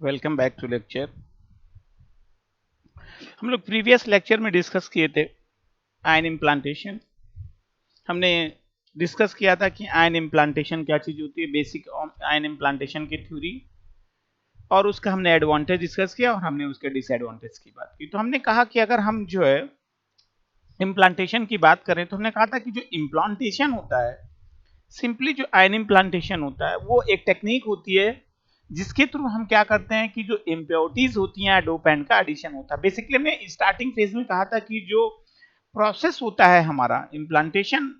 Welcome back to lecture. हम लोग previous lecture में डिस्कस किए थे आयन इम्प्लांटेशन। हमने डिस्कस किया था कि आयन इम्प्लांटेशन क्या चीज होती है, बेसिक आयन इम्प्लांटेशन की थ्योरी, और उसका हमने एडवांटेज डिस्कस किया और हमने उसके डिसएडवांटेज की बात की। तो हमने कहा कि अगर हम जो है इम्प्लांटेशन की बात करें तो हमने कहा था कि जो इम्प्लांटेशन होता है, सिंपली जो आयन इम्प्लांटेशन होता है वो एक टेक्निक होती है जिसके थ्रू हम क्या करते हैं कि जो इम्प्योरिटीज होती हैं डोपेंट का एडिशन होता है। बेसिकली हमने स्टार्टिंग फेज में कहा था कि जो प्रोसेस होता है हमारा इम्प्लांटेशन,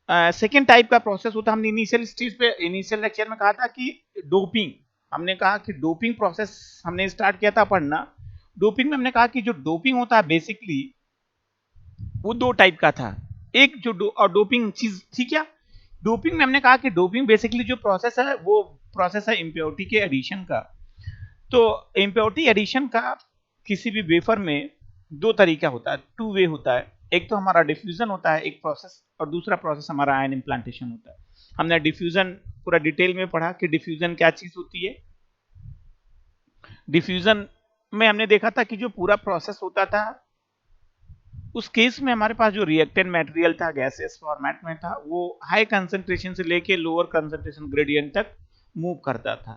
सेकेंड टाइप का प्रोसेस होता है। हमने इनिशियल स्टेज पे इनिशियल लेक्चर में कहा था कि डोपिंग, हमने कहा कि डोपिंग प्रोसेस हमने स्टार्ट किया था पढ़ना। डोपिंग में हमने कहा कि जो डोपिंग होता है बेसिकली वो दो टाइप का था। एक जो और डोपिंग चीज थी क्या, डोपिंग में हमने कहा कि डोपिंग बेसिकली जो प्रोसेस है वो प्रोसेस है इम्प्योरिटी के एडिशन का। तो इम्प्योरिटी एडिशन का किसी भी वेफर में दो तरीका होता है, टू वे होता है। एक तो हमारा डिफ्यूजन होता है एक प्रोसेस, और दूसरा प्रोसेस हमारा आयन इम्प्लांटेशन होता है। हमने डिफ्यूजन पूरा डिटेल में पढ़ा कि डिफ्यूजन क्या चीज होती है। डिफ्यूजन में हमने देखा था कि जो पूरा प्रोसेस होता था उस केस में हमारे पास जो रिएक्टेंट मटेरियल था गैसेस फॉर्मेट में था, वो हाई कंसंट्रेशन से लेके लोअर कंसंट्रेशन ग्रेडियंट तक मूव करता था।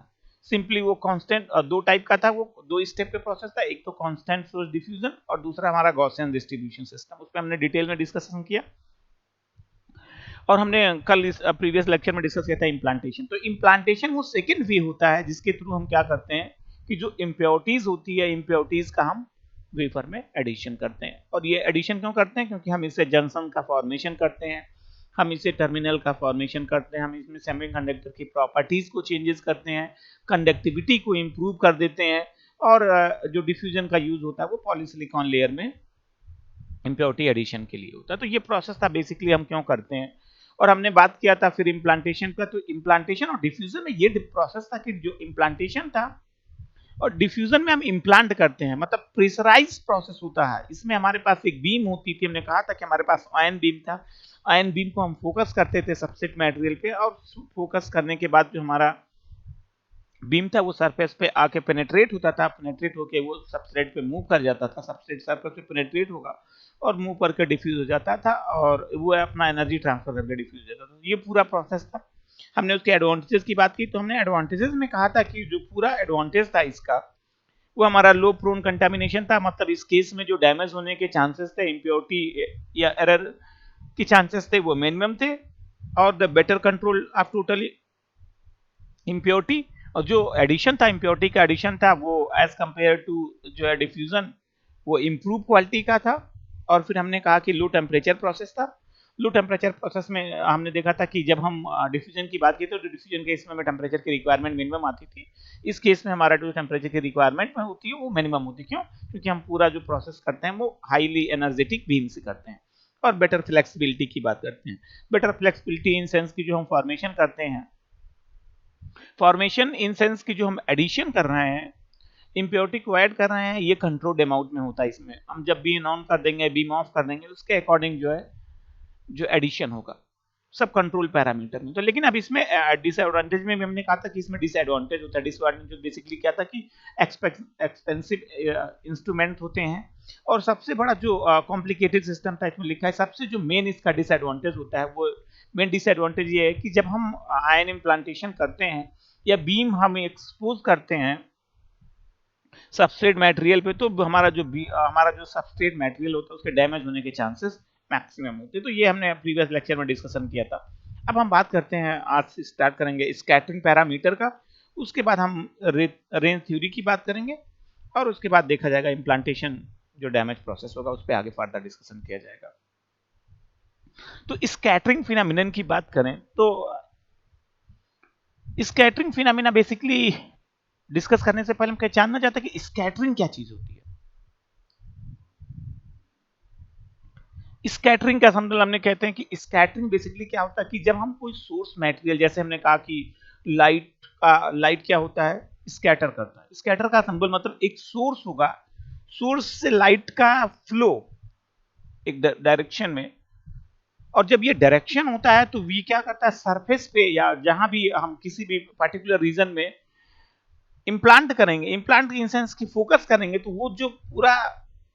सिंपली वो कांस्टेंट दो टाइप का था, वो दो स्टेप पे प्रोसेस था। एक तो कांस्टेंट सोर्स डिफ्यूजन और दूसरा हमारा गॉसियन डिस्ट्रीब्यूशन सिस्टम। उस पर हमने डिटेल में डिस्कशन किया और हमने कल इस प्रीवियस लेक्चर में डिस्कस किया था इम्प्लांटेशन। तो इम्प्लांटेशन वो सेकेंड वे होता है जिसके थ्रू हम क्या करते हैं कि जो इम्प्योरिटीज होती है इम्प्योरिटीज का हम वेफर में एडिशन करते हैं। और ये एडिशन क्यों करते हैं, क्योंकि हम इससे जंक्शन का फॉर्मेशन करते हैं, हम इसे टर्मिनल का फॉर्मेशन करते हैं, हम इसमें सेमीकंडक्टर की प्रॉपर्टीज को चेंजेस करते हैं, कंडक्टिविटी को इंप्रूव कर देते हैं। और जो डिफ्यूजन का यूज होता है वो पॉलीसिलिकॉन लेयर में इम्प्योरिटी एडिशन के लिए होता है। तो ये प्रोसेस था बेसिकली हम क्यों करते हैं। और हमने बात किया था फिर इम्प्लांटेशन का। तो इम्प्लांटेशन और डिफ्यूजन में ये प्रोसेस था कि जो इम्प्लांटेशन था और डिफ्यूजन में हम इम्प्लांट करते हैं, मतलब प्रेशराइज प्रोसेस होता है। इसमें हमारे पास एक बीम होती थी, हमने कहा था कि हमारे पास आयन बीम था। आयन बीम को हम फोकस करते थे सबस्ट्रेट मटेरियल पे, और फोकस करने के बाद जो हमारा बीम था वो सरफेस पे आके पेनेट्रेट होता था, पेनेट्रेट होके वो सबस्ट्रेट पे मूव कर जाता था, सबस्ट्रेट सरफेस पे पेनेट्रेट होगा और मूव करके डिफ्यूज हो जाता था और वो अपना एनर्जी ट्रांसफर करके डिफ्यूज हो जाता था। ये पूरा प्रोसेस था। हमने उसके एडवांटेजेस की बात की। तो हमने एडवांटेजेस में कहा था कि जो पूरा एडवांटेज था इसका वो हमारा लो प्रोन कंटामिनेशन था। मतलब इस केस में जो डैमेज होने के चांसेस थे, इम्प्योरिटी या एरर के चांसेस थे, वो मिनिमम थे। और the better control of total impurity, और जो एडिशन था इम्प्योरिटी का एडिशन था वो एज कंपेयर टू जो है डिफ्यूजन वो इम्प्रूव क्वालिटी का था। और फिर हमने कहा कि लो टेम्परेचर प्रोसेस था। लो टेम्परेचर प्रोसेस में हमने देखा था कि जब हम डिफ्यूजन की बात की तो डिफ्यूजन केस में टेम्परेचर की रिक्वायरमेंट मिनिमम आती थी। इस केस में हमारा जो टेम्परेचर की रिक्वायरमेंट में होती है वो मिनिमम होती है। क्यों? क्योंकि हम पूरा जो प्रोसेस करते हैं वो हाईली एनर्जेटिक बीम से करते हैं। और बेटर फ्लेक्सिबिलिटी की बात करते हैं। बेटर फ्लेक्सिबिलिटी इन सेंस की जो हम फॉर्मेशन करते हैं, फॉर्मेशन इन सेंस की जो हम एडिशन कर रहे हैं, इम्प्योरिटी को ऐड कर रहे हैं, ये कंट्रोल्ड अमाउंट में होता है। इसमें हम जब बीम ऑन कर देंगे बीम ऑफ कर देंगे उसके अकॉर्डिंग जो है जो एडिशन होगा सब कंट्रोल पैरामीटर में। तो लेकिन अब इसमें डिसएडवांटेज में भी हमने कहा था कि इसमें डिसएडवांटेज होता है। डिसएडवांटेज बेसिकली क्या था कि एक्सपेंसिव इंस्ट्रूमेंट होते हैं, और सबसे बड़ा जो कॉम्प्लिकेटेड सिस्टम था इसमें लिखा है। सबसे जो मेन इसका डिसएडवांटेज होता है वो मेन डिसएडवांटेज ये है कि जब हम आयन इम्प्लांटेशन करते हैं या बीम हम एक्सपोज करते हैं सबस्ट्रेट मटेरियल पे, तो हमारा जो सबस्ट्रेट मटेरियल होता है उसके डैमेज होने के चांसेस मैक्सिमम होते हैं। तो ये हमने प्रीवियस लेक्चर में डिस्कशन किया था। अब हम बात करते हैं, आज से स्टार्ट करेंगे स्कैटरिंग पैरामीटर का। उसके बाद हम रेंज थ्योरी की बात करेंगे और उसके बाद देखा जाएगा इम्प्लांटेशन जो डैमेज प्रोसेस होगा उस पर आगे फर्दर डिस्कशन किया जाएगा। तो स्कैटरिंग फिनोमिनन की बात करें तो स्कैटरिंग फिनोमिना बेसिकली डिस्कस करने से पहले हम क्या जानना चाहते हैं कि स्कैटरिंग क्या चीज होती है। स्कैटरिंग का समझ हमने कहते हैं कि स्कैटरिंग बेसिकली क्या होता है कि जब हम कोई सोर्स मटेरियल, जैसे हमने कहा कि लाइट क्या होता है, स्कैटर करता है। स्कैटर का सिंबल मतलब एक सोर्स होगा, सोर्स से लाइट का फ्लो एक डायरेक्शन में, और जब ये डायरेक्शन होता है तो वी क्या करता है सरफेस पे या जहां भी हम किसी भी पर्टिकुलर रीजन में इम्प्लांट करेंगे, इम्प्लांट इन सेंस की फोकस करेंगे, तो वो जो पूरा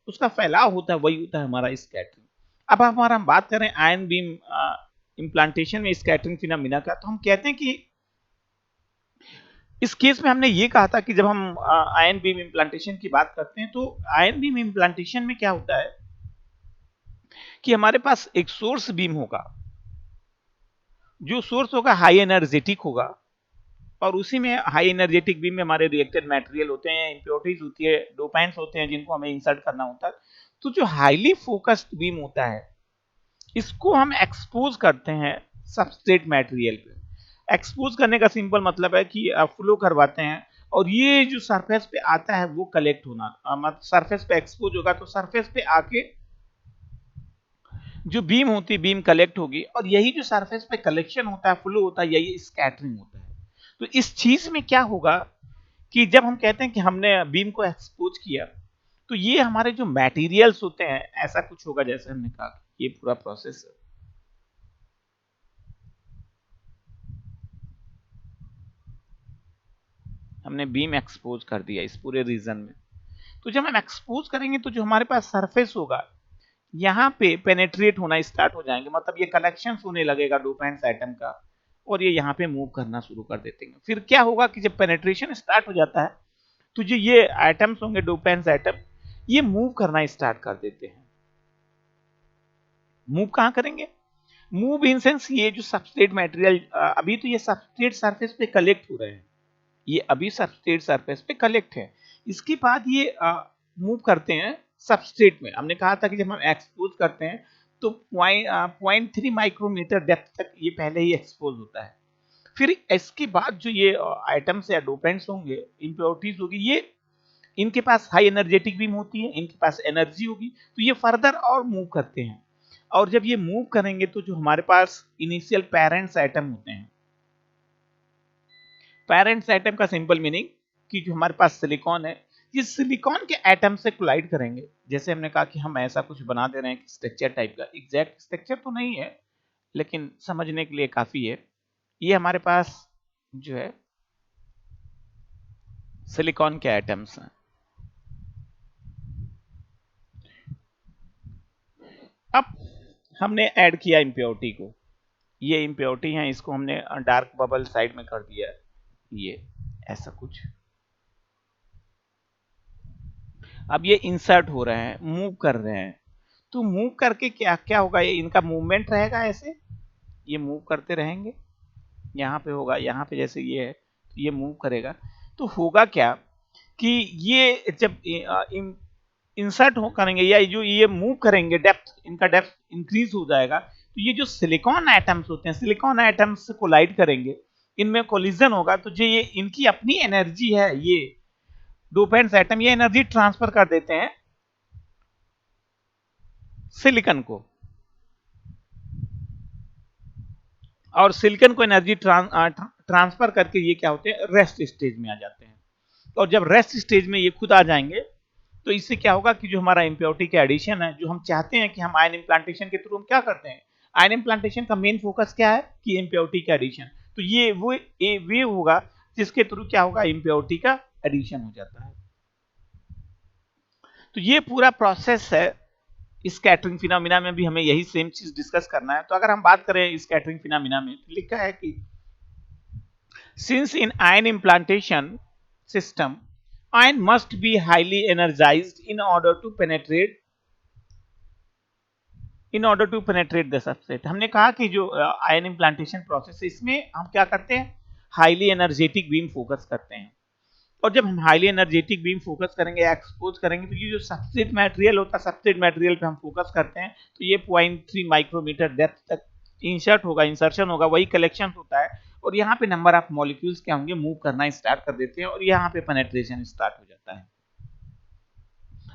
उसका फैलाव होता है वही होता है हमारा स्कैटरिंग। अब हमारा हम बात करें आयन बीम इम्प्लांटेशन में स्कैटरिंग फिनोमिना का, तो हम कहते हैं कि इस केस में हमने ये कहा था कि जब हम आयन बीम इम्प्लांटेशन की बात करते हैं, तो आयन बीम इम्प्लांटेशन में क्या होता है कि हमारे पास एक सोर्स बीम होगा, जो सोर्स होगा हाई एनर्जेटिक होगा, और उसी में हाई एनर्जेटिक बीम में हमारे रिएक्टेड मटेरियल होते हैं, इंप्योरिटीज होती है, डोपेंट्स होते हैं जिनको हमें इंसर्ट करना होता है। तो जो हाईली फोकस्ड बीम होता है, इसको हम एक्सपोज करते हैं सबस्ट्रेट मटेरियल पे। एक्सपोज करने का सिंपल मतलब है कि फ्लो करवाते हैं, और ये जो सरफेस पे आता है वो कलेक्ट होना, मतलब सरफेस पे एक्सपोज होगा तो सरफेस पे आके जो बीम होती है बीम कलेक्ट होगी, और यही जो सरफेस पे कलेक्शन होता है, फ्लो होता है, यही स्कैटरिंग होता है। तो इस चीज में क्या होगा कि जब हम कहते हैं कि हमने बीम को एक्सपोज किया, तो ये हमारे जो मटेरियल्स होते हैं ऐसा कुछ होगा, जैसे हमने कहा ये पूरा प्रोसेस है। हमने बीम एक्सपोज कर दिया इस पूरे रीजन में, तो जब हम एक्सपोज करेंगे तो जो हमारे पास सरफेस होगा यहाँ पे पेनेट्रेट होना स्टार्ट हो जाएंगे, मतलब ये कलेक्शन होने लगेगा डोपेंट्स एटम का, और ये यहाँ पे मूव करना शुरू कर देते हैं। फिर क्या होगा कि जब पेनेट्रेशन स्टार्ट हो जाता है, तो जो ये एटम्स होंगे डोपेंट्स एटम, ये मूव करना स्टार्ट कर देते हैं। मूव कहाँ करेंगे? मूव इन सेंस ये जो सबस्ट्रेट मटेरियल, अभी तो ये सबस्ट्रेट सरफेस पे कलेक्ट हो रहे हैं, ये अभी सबस्ट्रेट सरफेस पे कलेक्ट है, इसके बाद ये मूव करते हैं सबस्ट्रेट में। हमने कहा था कि जब हम एक्सपोज करते हैं तो 0.3 माइक्रोमीटर डेप्थ तक ये पहले ही एक्सपोज होता है। फिर इसके बाद जो ये आइटम्स या डोपेंट्स होंगे, इंप्योरिटीज होगी, ये इनके पास हाई एनर्जेटिक बीम होती है, इनके पास एनर्जी होगी, तो ये फर्दर और मूव करते हैं। और जब ये मूव करेंगे तो जो हमारे पास इनिशियल पेरेंट्स एटम होते हैं, पेरेंट्स एटम का सिंपल मीनिंग कि जो हमारे पास सिलिकॉन है, ये सिलिकॉन के एटम से कोलाइड करेंगे। जैसे हमने कहा कि हम ऐसा कुछ बना दे रहे हैं स्ट्रक्चर टाइप का, एग्जैक्ट स्ट्रक्चर तो नहीं है लेकिन समझने के लिए काफी है। ये हमारे पास जो है सिलिकॉन के एटम्स हैं। अब हमने ऐड किया इम्प्योरिटी को, ये इम्प्योरिटी है, इसको हमने डार्क बबल साइड में कर दिया, ये ऐसा कुछ। अब ये इंसर्ट हो रहे हैं, मूव कर रहे हैं, तो मूव करके क्या क्या होगा, ये इनका मूवमेंट रहेगा ऐसे, ये मूव करते रहेंगे, यहाँ पे होगा, यहाँ पे जैसे ये है तो ये मूव करेगा। तो होगा क्या कि ये जब इंसर्ट हो करेंगे या जो ये मूव करेंगे, डेप्थ, इनका डेप्थ इंक्रीज हो जाएगा, तो ये जो सिलिकॉन एटम्स होते हैं, सिलिकॉन एटम्स से कोलाइड करेंगे, इनमें कोलिजन होगा, तो जो ये इनकी अपनी एनर्जी है, ये डोपेंट्स एटम ये एनर्जी ट्रांसफर कर देते हैं सिलिकॉन को, और सिलिकॉन को एनर्जी ट्रांसफर करके ये क्या होते हैं, रेस्ट स्टेज में आ जाते हैं। और जब रेस्ट स्टेज में ये खुद आ जाएंगे, तो इससे क्या होगा कि जो हमारा इम्प्योरिटी का एडिशन है, जो हम चाहते हैं कि हम आयन इम्प्लांटेशन के थ्रू हम क्या करते हैं, आयन इम्प्लांटेशन का मेन फोकस क्या है कि इम्प्योरिटी का एडिशन, तो ये वो वे होगा जिसके थ्रू क्या होगा, इम्प्योरिटी का एडिशन हो जाता है। तो ये पूरा प्रोसेस है। स्कैटरिंग फिनोमिना में भी हमें यही सेम चीज डिस्कस करना है। तो अगर हम बात करें स्कैटरिंग फिनोमिना में, तो लिखा है कि since in ion implantation system ion must be highly energized in order to penetrate the substrate। हमने कहा कि जो आयन इम्प्लांटेशन प्रोसेस है, इसमें हम क्या करते हैं, हाईली एनर्जेटिक बीम फोकस करते हैं। और जब हम हाईली एनर्जेटिक बीम फोकस करेंगे, एक्सपोज करेंगे, तो ये जो सबस्ट्रेट मटेरियल होता है, सबस्ट्रेट मटेरियल पे हम फोकस करते हैं, तो ये 0.3 माइक्रोमीटर डेप्थ तक इंसर्ट होगा, इंसर्शन होगा, वही कलेक्शन होता है, और यहाँ पे नंबर ऑफ मॉलिक्यूल्स क्या होंगे, मूव करना स्टार्ट कर देते हैं, और यहाँ पे पेनेट्रेशन स्टार्ट हो जाता है।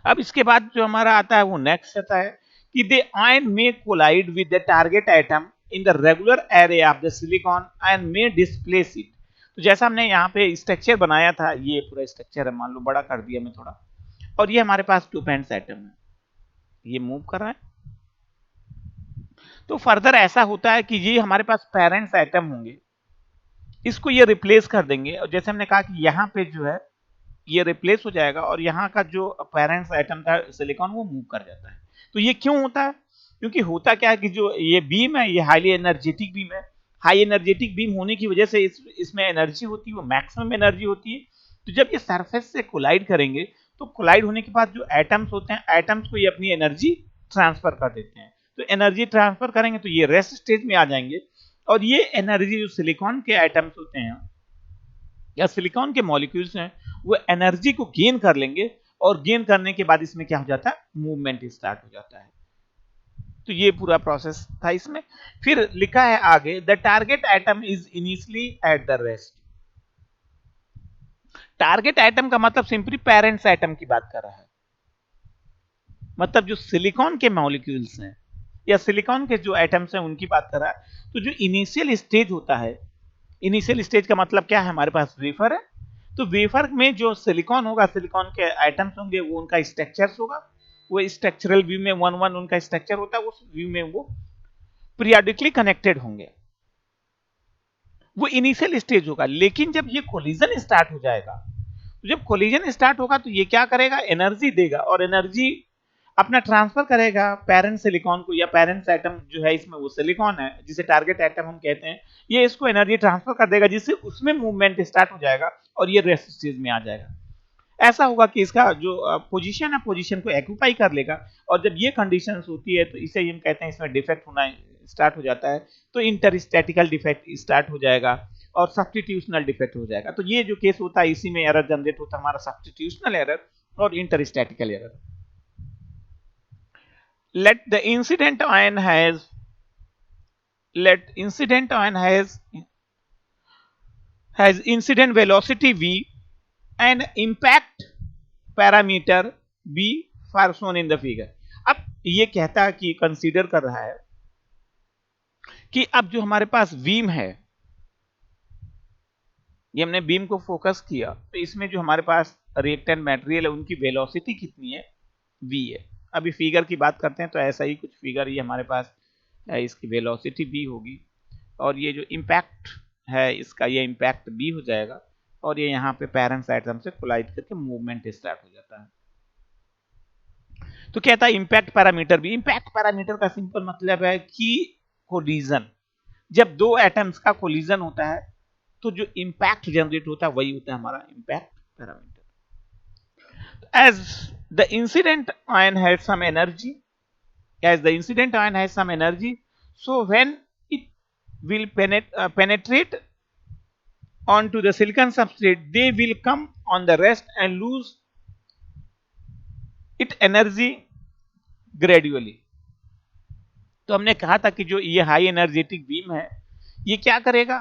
अब इसके बाद जो हमारा आता है वो नेक्स्ट आता है कि they ion may collide with the target atom in the regular array of the silicon and may displace it. तो जैसा हमने यहाँ पे स्ट्रक्चर बनाया था, ये पूरा स्ट्रक्चर है, मान लो बड़ा कर दिया मैं थोड़ा, और ये हमारे पास डोपेंट्स एटम है, ये मूव कर रहा है। तो फर्दर ऐसा होता है कि ये हमारे पास पेरेंट्स एटम होंगे, इसको ये रिप्लेस कर देंगे, और जैसे हमने कहा कि यहाँ पे जो है ये रिप्लेस हो जाएगा और यहाँ का जो पेरेंट्स एटम था सिलिकॉन वो मूव कर जाता है। तो ये क्यों होता है? क्योंकि होता क्या है कि जो ये बीम है ये हाईली एनर्जेटिक बीम है। हाई एनर्जेटिक बीम होने की वजह से इसमें एनर्जी होती है वो मैक्सिमम एनर्जी होती है। तो जब ये सरफेस से कोलाइड करेंगे तो कोलाइड होने के बाद जो एटम्स होते हैं एटम्स को ये अपनी एनर्जी ट्रांसफर कर देते हैं। तो एनर्जी ट्रांसफर करेंगे तो ये रेस्ट स्टेज में आ जाएंगे, और ये एनर्जी जो सिलिकॉन के एटम्स होते हैं या सिलिकॉन के मॉलिक्यूल्स हैं वो एनर्जी को गेन कर लेंगे, और गेन करने के बाद इसमें क्या हो जाता है, मूवमेंट स्टार्ट हो जाता है। तो ये पूरा प्रोसेस था इसमें। फिर लिखा है आगे, the target atom is initially at the rest. Target atom का मतलब सिंपली पेरेंट्स एटम की बात कर रहा है, मतलब जो सिलिकॉन के मॉलिक्यूल्स हैं या सिलिकॉन के जो एटम्स हैं उनकी बात कर रहा है। तो जो इनिशियल स्टेज होता है, इनिशियल स्टेज का मतलब क्या है, हमारे पास वेफर है, तो वेफर में जो सिलिकॉन होगा, सिलिकॉन के एटम्स होंगे, वो उनका स्ट्रक्चर्स होगा, वो स्ट्रक्चरल व्यू में वन वन उनका स्ट्रक्चर होता है, उस व्यू में वो पीरियोडिकली कनेक्टेड होंगे, वो इनिशियल स्टेज होगा। लेकिन जब ये कोलिजन स्टार्ट हो जाएगा, तो जब कोलिजन स्टार्ट होगा तो ये क्या करेगा, एनर्जी देगा, और एनर्जी अपना ट्रांसफर करेगा पेरेंट सिलिकॉन को, या पेरेंट्स एटम जो है इसमें वो सिलिकॉन है जिसे टारगेट एटम हम कहते हैं, ये इसको एनर्जी ट्रांसफर कर देगा जिससे उसमें मूवमेंट स्टार्ट हो जाएगा और ये रेस्ट स्टेज में आ जाएगा। ऐसा होगा कि इसका जो पोजीशन है पोजीशन को एक्यूपाई कर लेगा, और जब ये कंडीशंस होती है तो इसे हम कहते हैं इसमें डिफेक्ट होना स्टार्ट हो जाता है। तो इंटरस्टैटिकल डिफेक्ट स्टार्ट हो जाएगा और सब्स्टिट्यूशनल डिफेक्ट हो जाएगा। तो ये जो केस होता है इसी में एरर जनरेट होता है, हमारा सब्स्टिट्यूशनल एरर और इंटरस्टैटिकल error. let the incident ion has let incident ion has incident velocity v and impact parameter b far shown in the figure। अब ये कहता है कि कंसीडर कर रहा है कि अब जो हमारे पास बीम है, ये हमने बीम को फोकस किया, तो इसमें जो हमारे पास रिएक्टेंट मटेरियल है उनकी वेलोसिटी कितनी है, v है। अभी फिगर की बात करते हैं तो ऐसा ही कुछ फिगर ये हमारे पास है, इसकी वेलोसिटी v होगी, और ये जो इम्पैक्ट है इसका ये इम्पैक्ट b हो जाएगा, और ये यहाँ पे पेरेंट्स एटम से कोलाइड करके मूवमेंट स्टार्ट हो जाता है। तो कहता है इम्पैक्ट पैरामीटर भी, इम्पैक्ट पैरामीटर का सिंपल मतलब है कि कोलिजन, जब दो एटम्स का कोलिजन होता है तो जो इम्पैक्ट जनरेट होता है वही होता है हमारा impact parameter. as the incident ion has some energy as the incident ion has some energy, so when it will penetrate onto the silicon substrate, they will come on the rest and lose it energy gradually। तो हमने कहा था कि जो ये high energetic beam है ये क्या करेगा,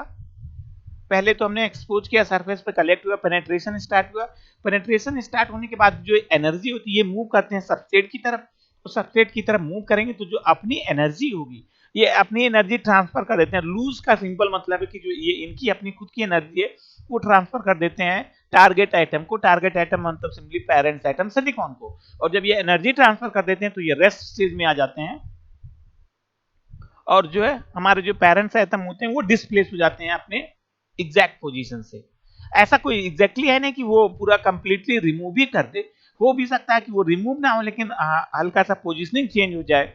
पहले तो हमने एक्सपोज किया, सरफेस पे कलेक्ट हुआ, पेनेट्रेशन स्टार्ट हुआ, पेनेट्रेशन स्टार्ट होने के बाद जो एनर्जी होती है ये मूव करते हैं सबस्ट्रेट की तरफ, तो सबस्ट्रेट की तरफ मूव करेंगे तो जो अपनी एनर्जी होगी ये अपनी एनर्जी ट्रांसफर कर देते हैं। लूज का सिंपल मतलब है कि जो ये इनकी अपनी खुद की एनर्जी है वो ट्रांसफर कर देते हैं टारगेट एटम को। टारगेट एटम मतलब सिंपली पेरेंट्स एटम सिलिकॉन को, और जब ये एनर्जी ट्रांसफर कर देते हैं तो ये रेस्ट स्टेज में आ जाते हैं, और जो है हमारे जो पेरेंट्स एटम होते हैं वो डिस्प्लेस हो जाते हैं अपने एग्जैक्ट पोजीशन से। ऐसा कोई एग्जैक्टली है नहीं कि वो पूरा कंप्लीटली रिमूव ही कर दे, हो भी सकता है कि वो रिमूव ना हो लेकिन हल्का सा पोजीशनिंग चेंज हो जाए,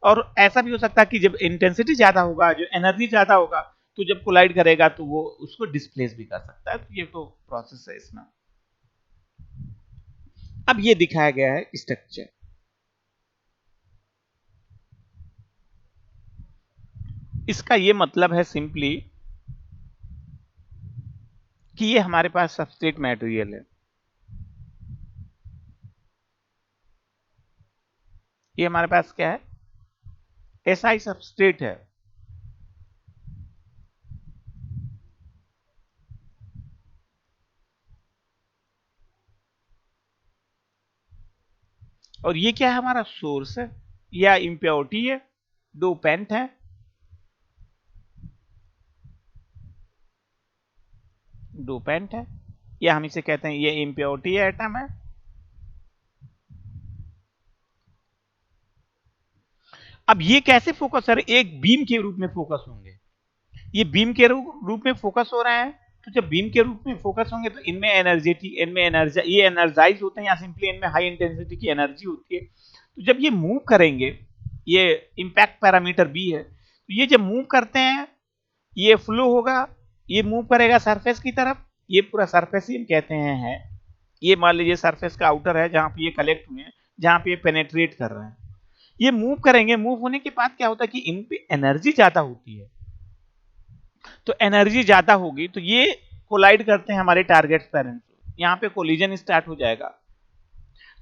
और ऐसा भी हो सकता है कि जब इंटेंसिटी ज्यादा होगा, जो एनर्जी ज्यादा होगा, तो जब कोलाइड करेगा तो वो उसको डिस्प्लेस भी कर सकता है। तो ये तो प्रोसेस है इसमें। अब ये दिखाया गया है स्ट्रक्चर, इसका ये मतलब है सिंपली कि ये हमारे पास सबस्ट्रेट मटेरियल है, ये हमारे पास क्या है, एसआई सबस्ट्रेट है। और ये क्या है, हमारा सोर्स है या इम्प्योरिटी है, डोपेंट है, डोपेंट है, या हम इसे कहते हैं ये इम्प्योरिटी एटम है। अब ये कैसे फोकस है, एक बीम के रूप में फोकस होंगे, ये बीम के रूप में फोकस हो रहे हैं, तो जब बीम के रूप में फोकस होंगे तो इनमें एनर्जेटिक, इनमें एनर्जी, ये एनर्जाइज होते हैं या सिंपली इनमें हाई इंटेंसिटी की एनर्जी होती है। तो जब ये मूव करेंगे, ये इम्पैक्ट पैरामीटर बी है, तो ये जब मूव करते हैं ये फ्लो होगा, ये मूव करेगा सरफेस की तरफ, ये पूरा सरफेस ही हम कहते हैं है। ये मान लीजिए सरफेस का आउटर है जहां पे ये कलेक्ट हुए हैं, जहां पे ये पेनेट्रेट कर रहे हैं। ये मूव करेंगे, मूव होने के बाद क्या होता है कि इन पे एनर्जी ज्यादा होती है, तो एनर्जी ज्यादा होगी तो ये कोलाइड करते हैं हमारे टारगेट पेरेंट, यहाँ पे कोलिजन स्टार्ट हो जाएगा।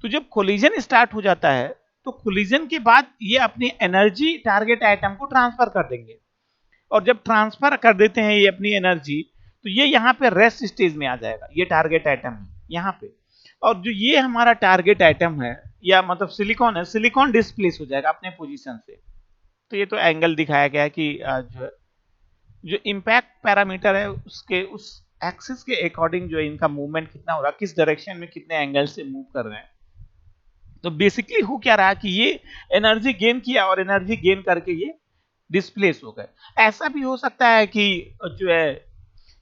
तो जब कोलिजन स्टार्ट हो जाता है तो कोलिजन के बाद ये अपनी एनर्जी टारगेट आइटम को ट्रांसफर कर देंगे, और जब ट्रांसफर कर देते हैं ये अपनी एनर्जी, तो ये यहाँ पे रेस्ट स्टेज में आ जाएगा, ये टारगेट आइटम है यहाँ पे। और जो ये हमारा टारगेट आइटम है या मतलब सिलिकॉन है, सिलिकॉन डिस्प्लेस हो जाएगा अपने पोजीशन से। तो ये तो एंगल दिखाया गया है कि जो इम्पैक्ट पैरामीटर है उसके उस एक्सिस के अकॉर्डिंग जो इनका मूवमेंट कितना हो रहा है, किस डायरेक्शन में कितने एंगल से मूव कर रहे हैं। तो बेसिकली हो क्या रहा कि ये एनर्जी गेन किया और एनर्जी गेन करके ये डिस्प्लेस हो गए। ऐसा भी हो सकता है कि जो है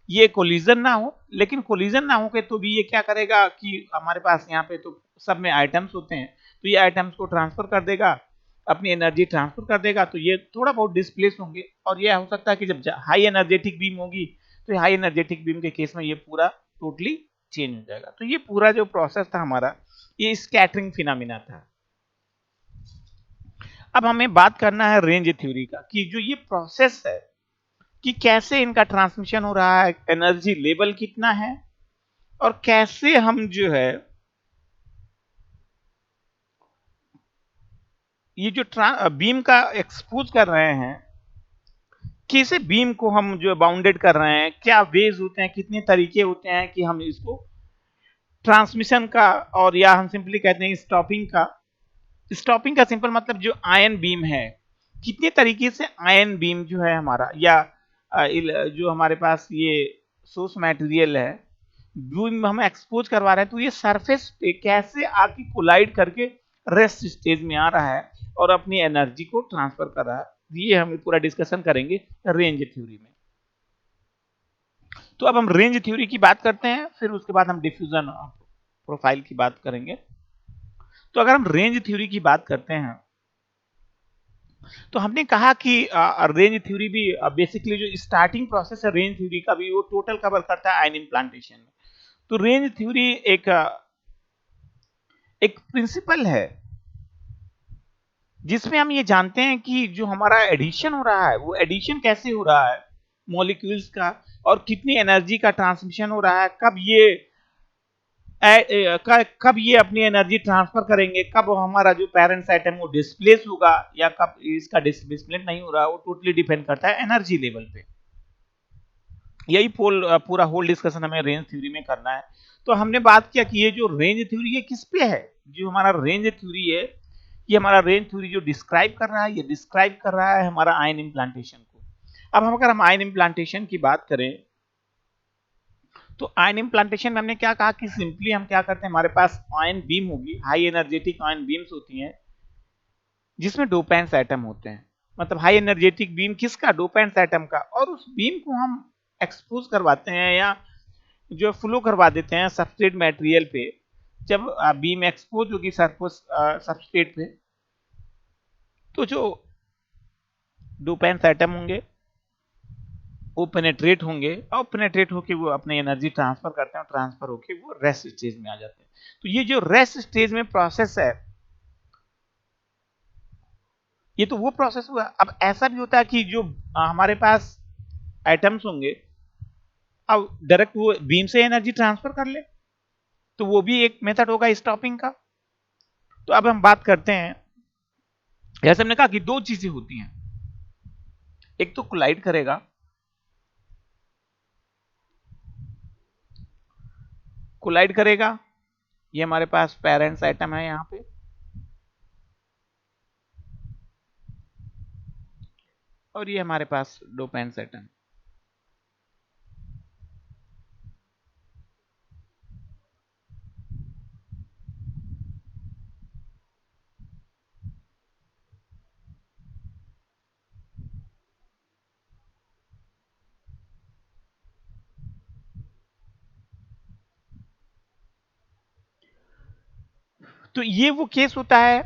ये कोलिजन ना हो, लेकिन कोलिजन ना हो के तो भी ये क्या करेगा कि हमारे पास यहाँ पे तो सब में आइटम्स होते हैं, तो ये आइटम्स को ट्रांसफर कर देगा, अपनी एनर्जी ट्रांसफर कर देगा, तो ये थोड़ा बहुत डिस्प्लेस होंगे। और ये हो सकता है कि जब हाई एनर्जेटिक बीम होगी तो हाई एनर्जेटिक बीम के केस में ये पूरा टोटली चेंज हो जाएगा। तो ये पूरा जो प्रोसेस था हमारा, ये स्कैटरिंग फिनोमिना था। अब हमें बात करना है रेंज थ्योरी का, कि जो ये प्रोसेस है कि कैसे इनका ट्रांसमिशन हो रहा है, एनर्जी लेवल कितना है, और कैसे हम जो है ये जो बीम का एक्सपोज कर रहे हैं, कैसे बीम को हम जो बाउंडेड कर रहे हैं, क्या वेज होते हैं, कितने तरीके होते हैं कि हम इसको ट्रांसमिशन का, और या हम सिंपली कहते हैं स्टॉपिंग का। स्टॉपिंग का सिंपल मतलब जो आयन बीम है, कितने तरीके से आयन बीम जो है हमारा, या जो हमारे पास ये सोर्स मटेरियल है, बीम हम एक्सपोज करवा रहे हैं, तो ये सरफेस पे कैसे आके कोलाइड करके रेस्ट स्टेज में आ रहा है और अपनी एनर्जी को ट्रांसफर कर रहा है। ये हम पूरा डिस्कशन करेंगे रेंज थ्योरी में। तो अब हम रेंज थ्योरी की बात करते हैं, फिर उसके बाद हम डिफ्यूजन प्रोफाइल की बात करेंगे। तो अगर हम रेंज थ्योरी की बात करते हैं, तो हमने कहा कि रेंज थ्योरी भी बेसिकली जो स्टार्टिंग प्रोसेस है रेंज थ्योरी का भी, वो टोटल कवर करता है आयन इम्प्लांटेशन में। तो रेंज थ्योरी एक प्रिंसिपल है जिसमें हम ये जानते हैं कि जो हमारा एडिशन हो रहा है वो एडिशन कैसे हो रहा है मॉलिक्यूल्स का, और कितनी एनर्जी का ट्रांसमिशन हो रहा है, कब ये अपनी एनर्जी ट्रांसफर करेंगे, कब हमारा जो पेरेंट्स आइटम वो डिस्प्लेस होगा, या कब इसका डिस्प्लेसमेंट नहीं हो रहा, वो टोटली डिपेंड करता है एनर्जी लेवल पे। यही पूरा होल डिस्कशन हमें रेंज थ्योरी में करना है। तो हमने बात किया कि ये जो रेंज थ्योरी है किस पे है, जो हमारा रेंज थ्योरी है, ये हमारा रेंज थ्योरी जो डिस्क्राइब कर रहा है, ये डिस्क्राइब कर रहा है हमारा आयन इम्प्लांटेशन को। अब अगर हम आयन इम्प्लांटेशन की बात करें, तो आयन इम्प्लांटेशन में हमने क्या कहा कि सिंपली हम क्या करते हैं, हमारे पास आयन बीम होगी, हाई एनर्जेटिक आयन बीम्स होती हैं जिसमें डोपेंस एटम होते हैं। मतलब हाई एनर्जेटिक बीम किसका, डोपेंस एटम का, और उस बीम को हम एक्सपोज करवाते हैं या जो फ्लो करवा देते हैं सबस्ट्रेट मटेरियल पे। जब बीम एक्सपोज होगी सरफेस सबस्ट्रेट पे, तो जो डोपेंस एटम होंगे वो पेनेट्रेट होंगे, और पेनेट्रेट होके वो अपनी एनर्जी ट्रांसफर करते हैं, और ट्रांसफर होके वो रेस्ट स्टेज में आ जाते हैं। तो ये जो रेस्ट स्टेज में प्रोसेस है, ये तो वो प्रोसेस हुआ। अब ऐसा भी होता है कि जो हमारे पास एटम्स होंगे, अब डायरेक्ट वो बीम से एनर्जी ट्रांसफर कर ले, तो वो भी एक मेथड होगा स्टॉपिंग का। तो अब हम बात करते हैं, जैसे हमने कहा कि दो चीजें होती हैं, एक तो कोलाइड करेगा, कोलाइड करेगा, ये हमारे पास पेरेंट्स एटम है यहाँ पे, और ये हमारे पास डोपेंस एटम। तो ये वो केस होता है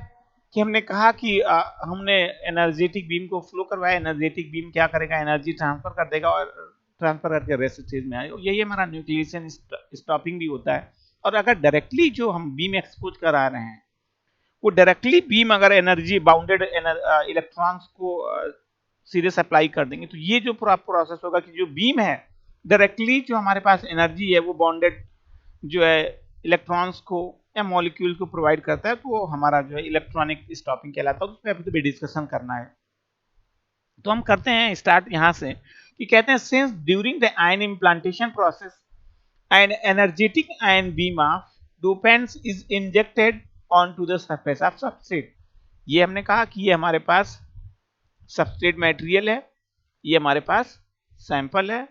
कि हमने कहा कि हमने एनर्जेटिक बीम को फ्लो करवाया, एनर्जेटिक बीम क्या करेगा, एनर्जी ट्रांसफर कर देगा और ट्रांसफर करके रेस्ट स्टेज में आएगा। यही हमारा न्यूक्लिएशन स्टॉपिंग भी होता है। और अगर डायरेक्टली जो हम बीम एक्सपोज करा रहे हैं वो डायरेक्टली बीम अगर एनर्जी बाउंडेड इलेक्ट्रॉन्स को सीधे सप्लाई कर देंगे तो ये जो पूरा प्रोसेस होगा कि जो बीम है डायरेक्टली जो हमारे पास एनर्जी है वो बाउंडेड जो है इलेक्ट्रॉन्स को या मॉलिक्यूल को प्रोवाइड करता है, तो वो हमारा जो है इलेक्ट्रॉनिक स्टॉपिंग कहलाता है। उस पर अभी भी डिस्कशन करना है, तो हम करते हैं स्टार्ट यहां से कि कहते हैं since during the ion implantation process an energetic ion beam of dopants is injected onto the surface of substrate। ये हमने कहा कि ये हमारे पास सबस्ट्रेट मटेरियल है, ये हमारे पास सैंपल है,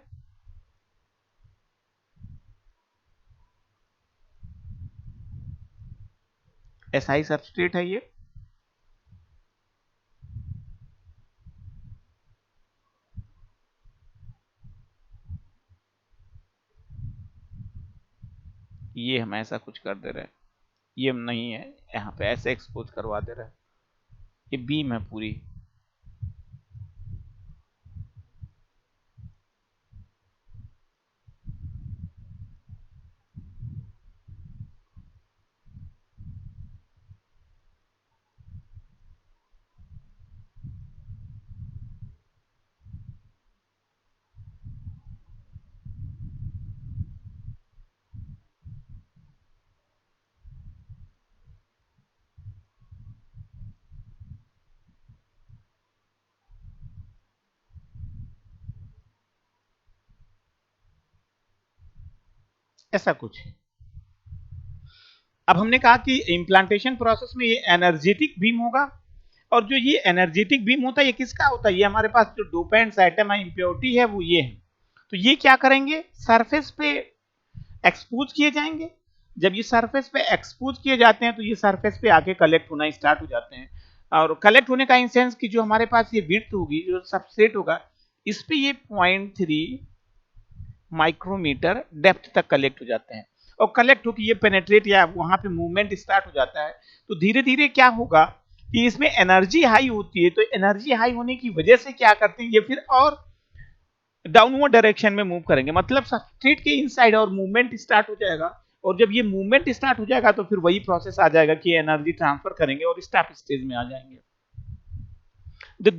SI सबस्ट्रेट है ये हम ऐसा कुछ कर दे रहे हैं, ये नहीं है, यहाँ पे ऐसे एक्सपोज करवा दे रहे हैं, ये बीम है पूरी। ऐसा कुछ है। अब हमने कहा कि इम्प्लांटेशन प्रोसेस में ये एनर्जेटिक बीम होगा, और जो ये एनर्जेटिक बीम होता है ये किसका होता है, ये हमारे पास जो डोपेंट्स एटम है, इम्प्योरिटी है, वो ये है। तो ये क्या करेंगे, सरफेस पे एक्सपोज किए जाएंगे। जब ये सरफेस पे एक्सपोज किए जाते हैं तो ये सरफेस पे आके कलेक्ट होना स्टार्ट हो जाते हैं, और कलेक्ट होने का इन सेंस कि जो हमारे पास ये विड्थ होगी, जो सबस्ट्रेट होगा, इस पे ये 0.3 माइक्रोमीटर डेप्थ तक कलेक्ट हो जाते हैं। और कलेक्ट होकर ये पेनेट्रेट या वहां पे मूवमेंट स्टार्ट हो जाता है। तो धीरे धीरे क्या होगा कि इसमें एनर्जी हाई होती है, तो एनर्जी हाई होने की वजह से क्या करते हैं, ये फिर और डाउनवर्ड डायरेक्शन में मूव करेंगे, मतलब सबस्ट्रेट के इनसाइड और मूवमेंट स्टार्ट हो जाएगा। और जब ये मूवमेंट स्टार्ट हो जाएगा तो फिर वही प्रोसेस आ जाएगा कि एनर्जी ट्रांसफर करेंगे और स्टॉप स्टेज में आ जाएंगे। The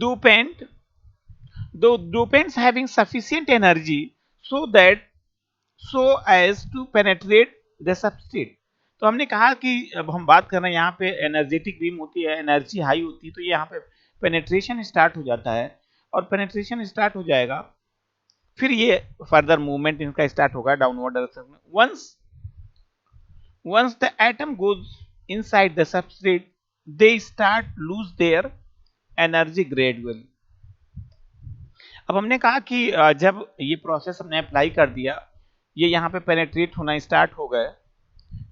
dopants having sufficient energy so that so as to penetrate the substrate। तो हमने कहा कि अब हम बात कर रहे हैं यहाँ पे एनर्जेटिक बीम होती है, एनर्जी हाई होती है, तो यहाँ पे पेनेट्रेशन स्टार्ट हो जाता है, और पेनेट्रेशन स्टार्ट हो जाएगा, फिर ये फर्दर मूवमेंट इनका स्टार्ट होगा डाउनवर्ड डायरेक्शन में। once the atom goes inside the substrate they start lose their energy gradually। अब हमने कहा कि जब ये प्रोसेस हमने अप्लाई कर दिया, ये यहाँ पे पेनेट्रेट होना स्टार्ट हो गए,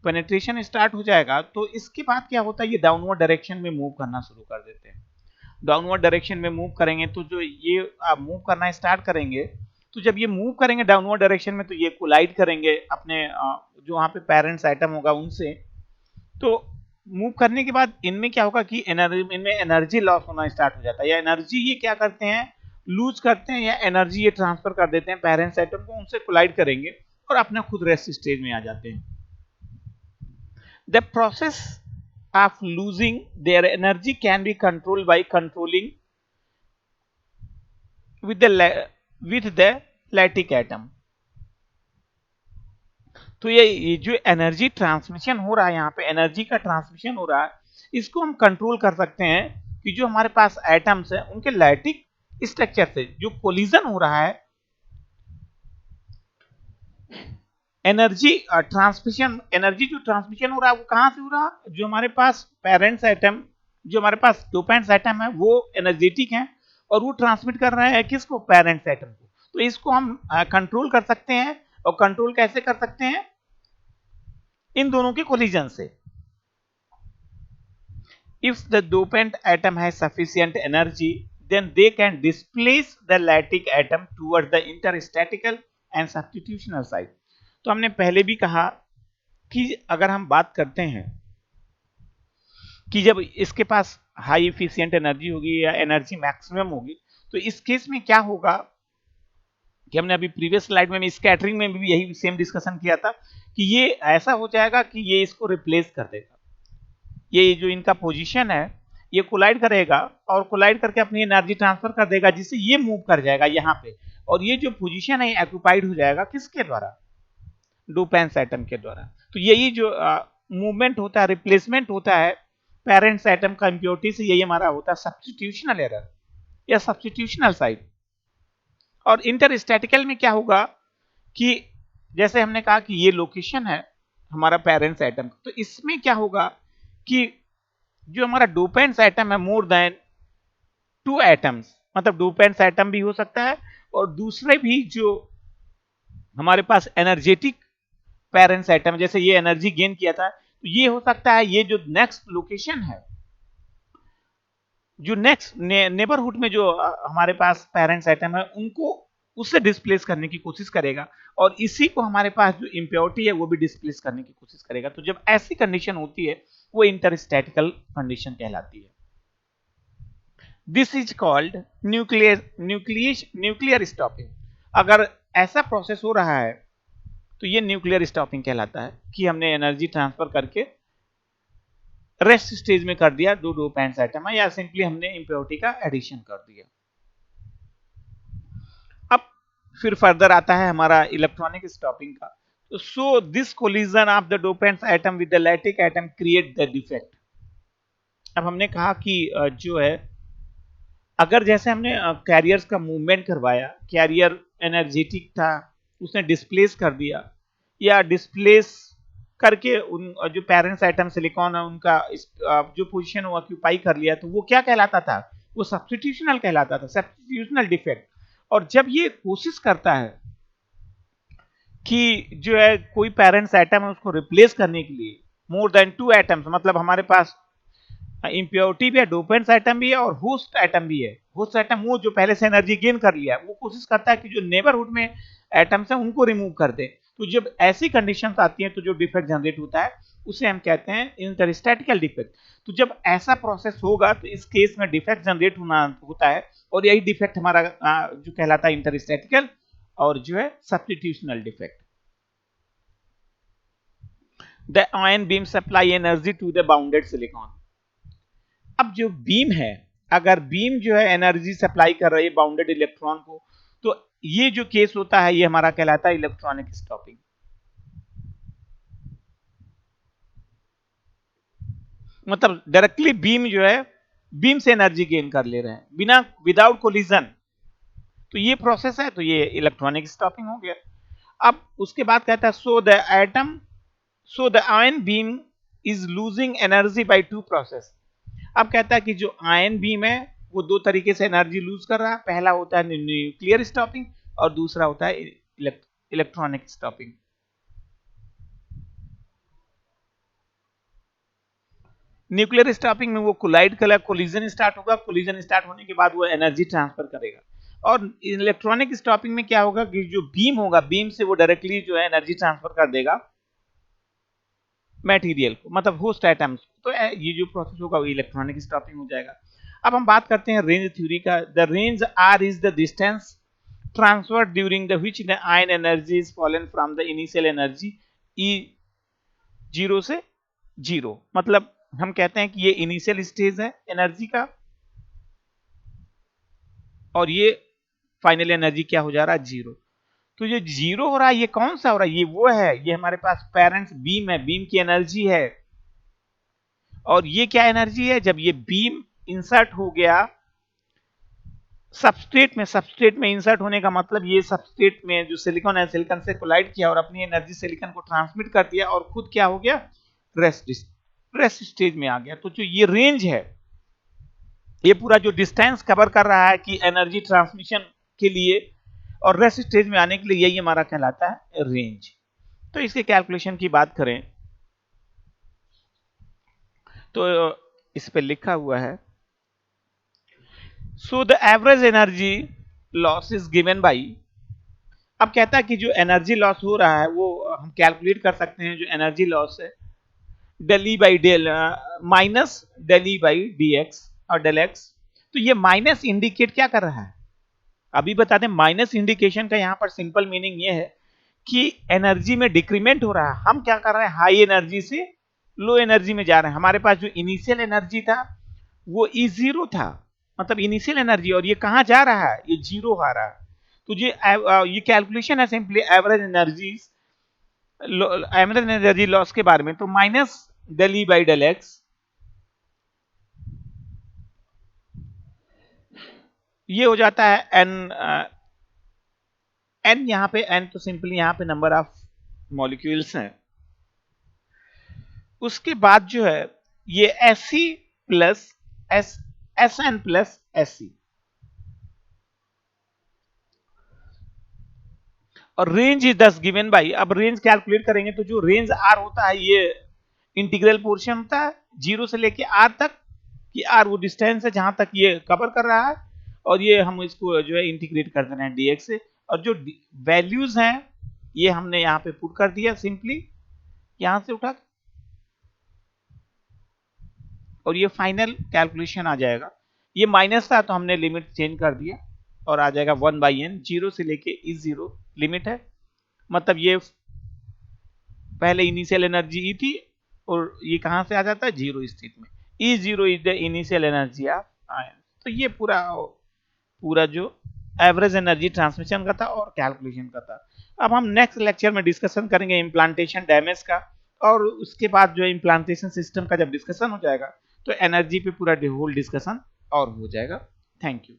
पेनेट्रेशन स्टार्ट हो जाएगा, तो इसके बाद क्या होता है, ये डाउनवर्ड डायरेक्शन में मूव करना शुरू कर देते हैं। डाउनवर्ड डायरेक्शन में मूव करेंगे तो जो ये मूव करना स्टार्ट करेंगे, तो जब ये मूव करेंगे डाउनवर्ड डायरेक्शन में तो ये कोलाइड करेंगे अपने जो वहाँ पे पेरेंट्स एटम होगा उनसे। तो मूव करने के बाद इनमें क्या होगा कि इनमें एनर्जी लॉस होना स्टार्ट हो जाता है, या एनर्जी ये क्या करते हैं, लूज करते हैं, या एनर्जी ये ट्रांसफर कर देते हैं पेरेंट्स एटम को, उनसे कोलाइड करेंगे और अपना खुद रेस्ट स्टेज में आ जाते हैं। The process of losing their energy can be controlled by controlling with the lactic atom। तो ये जो एनर्जी ट्रांसमिशन हो रहा है, यहाँ पे एनर्जी का ट्रांसमिशन हो रहा है, इसको हम कंट्रोल कर सकते हैं कि जो हमारे पास एटम्स है उनके लैटिक स्ट्रक्चर से जो कोलिजन हो रहा है, एनर्जी ट्रांसमिशन, एनर्जी जो ट्रांसमिशन हो रहा है वो कहां से हो रहा है, जो हमारे पास पेरेंट्स एटम, जो हमारे पास डोपेंट्स एटम है वो एनर्जेटिक हैं, और वो ट्रांसमिट कर रहे हैं किसको, पेरेंट्स एटम को। तो इसको हम कंट्रोल कर सकते हैं, और कंट्रोल कैसे कर सकते हैं, इन दोनों के कोलिजन से। If the dopant atom has sufficient energy then they can displace the lactic atom towards the interstatical and substitutional side। तो हमने पहले भी कहा कि अगर हम बात करते हैं कि जब इसके पास हाई इफिशिएंट एनर्जी होगी या एनर्जी मैक्सिमम होगी, तो इस केस में क्या होगा कि हमने अभी प्रीवियस स्लाइड में स्कैटरिंग में भी यही सेम डिस्कशन किया था कि ये ऐसा हो जाएगा कि ये इसको रिप्लेस कर देगा। ये जो इनका पोजीशन है ये कोलाइड करेगा और कोलाइड करके अपनी एनर्जी ट्रांसफर कर देगा, जिससे ये मूव कर जाएगा यहाँ पे, और ये जो पोजीशन है ऑक्युपाइड हो जाएगा किसके द्वारा? डोपेंस एटम के द्वारा। तो यही जो मूवमेंट होता है, रिप्लेसमेंट होता है पेरेंट्स एटम का इम्प्योरिटी से, यही हमारा होता है सब्स्टिट्यूशनल एरर या सब्स्टिट्यूशनल साइड। और इंटरस्टैटिकल में क्या होगा कि जैसे हमने कहा कि ये लोकेशन है हमारा पेरेंट्स एटम, तो इसमें क्या होगा कि जो हमारा डोपेंस एटम है मोर देन 2 एटम्स, मतलब डोपेंस एटम भी हो सकता है और दूसरे भी जो हमारे पास एनर्जेटिक पेरेंट्स एटम, जैसे ये एनर्जी गेन किया था, तो ये हो सकता है ये जो नेक्स्ट लोकेशन है, जो नेक्स्ट नेबरहुड में जो हमारे पास पेरेंट्स एटम है उनको उससे डिस्प्लेस करने की कोशिश करेगा, और इसी को हमारे पास जो इम्प्योरिटी है वो भी डिस्प्लेस करने की कोशिश करेगा। तो जब ऐसी कंडीशन होती है वो इंटरस्टैटिकल कंडीशन कहलाती है। This is called nuclear stopping. अगर ऐसा प्रोसेस हो रहा है तो ये न्यूक्लियर स्टॉपिंग कहलाता है कि हमने एनर्जी ट्रांसफर करके रेस्ट स्टेज में कर दिया दो डोपेंस एटम है, या सिंपली हमने इम्प्योरिटी का एडिशन कर दिया। अब फिर फर्दर आता है हमारा इलेक्ट्रॉनिक स्टॉपिंग का। तो so this collision of the dopants atom with the lattice atom create the defect. अब हमने कहा कि जो है अगर जैसे हमने कैरियर्स का मूवमेंट करवाया, कैरियर एनर्जेटिक था, उसने डिस्प्लेस कर दिया, या डिस्प्लेस करके उन जो पेरेंट्स एटम सिलिकॉन है उनका जो पोजीशन वो ऑक्यूपाई कर लिया, तो वो क्या कहलाता था? वो सब्स्टिट्यूशनल कहलाता था, सब्स्टिट्यूशनल डिफेक्ट। और जब ये कोशिश करता है कि जो है कोई पेरेंट्स एटम है उसको रिप्लेस करने के लिए मोर देन 2 एटम्स, मतलब हमारे पास इम्प्योरिटी भी है, डोपेंस एटम भी है और होस्ट एटम भी है। होस्ट एटम वो जो पहले से एनर्जी गेन कर लिया है, वो कोशिश करता है कि जो नेबरहुड में एटम्स हैं उनको रिमूव कर दे। तो जब ऐसी कंडीशंस आती हैं तो जो डिफेक्ट जनरेट होता है उसे हम कहते हैं इंटरस्टैटिकल डिफेक्ट। तो जब ऐसा प्रोसेस होगा तो इस केस में डिफेक्ट जनरेट होना होता है, और यही डिफेक्ट हमारा जो कहलाता है इंटरस्टैटिकल और जो है substitutional defect. The ion beam supply energy to the bounded silicon. अब जो बीम है, अगर बीम जो है एनर्जी सप्लाई कर रही है बाउंडेड इलेक्ट्रॉन को, तो ये जो केस होता है ये हमारा कहलाता है इलेक्ट्रॉनिक स्टॉपिंग। मतलब डायरेक्टली बीम जो है बीम से एनर्जी गेन कर ले रहे हैं बिना विदाउट कोलिजन, तो ये प्रोसेस है, तो ये इलेक्ट्रॉनिक स्टॉपिंग हो गया। अब उसके बाद कहता है so the ion beam is losing energy by 2 process. अब कहता है कि जो आयन बीम है वो 2 तरीके से एनर्जी लूज कर रहा है। पहला होता है न्यूक्लियर स्टॉपिंग और दूसरा होता है इलेक्ट्रॉनिक स्टॉपिंग। न्यूक्लियर स्टॉपिंग में वो कोलाइड करेगा, कोलिजन स्टार्ट होगा, कोलिजन स्टार्ट होने के बाद वो एनर्जी ट्रांसफर करेगा। और इलेक्ट्रॉनिक स्टॉपिंग में क्या होगा कि जो बीम होगा, बीम से वो डायरेक्टली जो है एनर्जी ट्रांसफर कर देगा मटेरियल को, मतलब होस्ट एटम्स। तो ये जो प्रोसेस होगा वो इलेक्ट्रॉनिक स्टॉपिंग हो जाएगा। अब हम बात करते हैं रेंज थ्योरी का। The range R is the distance transferred during the which the ion energy is fallen from the initial energy E 0 से 0। मतलब हम कहते हैं कि ये इनिशियल स्टेज है एनर्जी का और ये फाइनल एनर्जी क्या हो जा रहा है? 0। तो ये 0 हो रहा है, ये कौन सा हो रहा है? ये वो है, ये हमारे पास पेरेंट्स बीम है, बीम की एनर्जी है। और ये क्या एनर्जी है? जब ये बीम इंसर्ट हो गया सबस्ट्रेट में इंसर्ट होने का मतलब ये सबस्ट्रेट में जो सिलिकॉन है, सिलिकॉन से कोलाइड किया और अपनी एनर्जी सिलिकॉन को ट्रांसमिट कर दिया और खुद क्या हो गया? रेस्ट स्टेज में आ गया। तो जो ये रेंज है, ये पूरा जो डिस्टेंस कवर कर रहा है कि एनर्जी ट्रांसमिशन के लिए और रेस्ट स्टेज में आने के लिए, यही हमारा कहलाता है रेंज। तो इसके कैलकुलेशन की बात करें तो इस पे लिखा हुआ है so the average energy loss is given by. अब कहता है कि जो एनर्जी लॉस हो रहा है वो हम कैलकुलेट कर सकते हैं। जो एनर्जी लॉस है del E by del minus del E by d x और डेल एक्स। तो ये माइनस इंडिकेट क्या कर रहा है, अभी बता दें, माइनस इंडिकेशन का यहां पर सिंपल मीनिंग ये है कि एनर्जी में डिक्रीमेंट हो रहा है। हम क्या कर रहे हैं, हाई एनर्जी से लो एनर्जी में जा रहे हैं। हमारे पास जो इनिशियल एनर्जी था वो ई जीरो था, मतलब इनिशियल एनर्जी, और ये कहां जा रहा है, ये जीरो आ रहा है। तो ये कैलकुलेशन है सिंपली एवरेज एनर्जी लॉस के बारे में। तो minus del E by del x, ये हो जाता है एन। एन यहां पे एन तो सिंपली यहां पे नंबर ऑफ मॉलिक्यूल्स हैं। उसके बाद जो है ये S C plus S S N plus S C, और range is this given by, अब रेंज कैलकुलेट करेंगे तो जो रेंज आर होता है ये इंटीग्रल पोर्शन होता है जीरो से लेके आर तक, कि आर वो डिस्टेंस है जहां तक ये कवर कर रहा है, और ये हम इसको जो है इंटीग्रेट कर दे रहे हैं डीएक्स से, और जो वैल्यूज हैं ये हमने यहाँ पे पुट कर दिया सिंपली यहां से उठा, और ये फाइनल कैलकुलेशन आ जाएगा। ये माइनस था तो हमने लिमिट चेंज कर दिया और आ जाएगा 1/n, जीरो से लेके इस जीरो लिमिट है, मतलब ये पहले इनिशियल एनर्जी ई थी और ये कहां से आ जाता है, जीरो स्थिति में। E zero is the initial energy of ion. तो ये पूरा पूरा जो एवरेज एनर्जी ट्रांसमिशन का था और कैलकुलेशन का था। अब हम नेक्स्ट लेक्चर में डिस्कशन करेंगे इम्प्लांटेशन डैमेज का, और उसके बाद जो इम्प्लांटेशन सिस्टम का जब डिस्कशन हो जाएगा तो एनर्जी पे पूरा होल डिस्कशन और हो जाएगा। Thank you.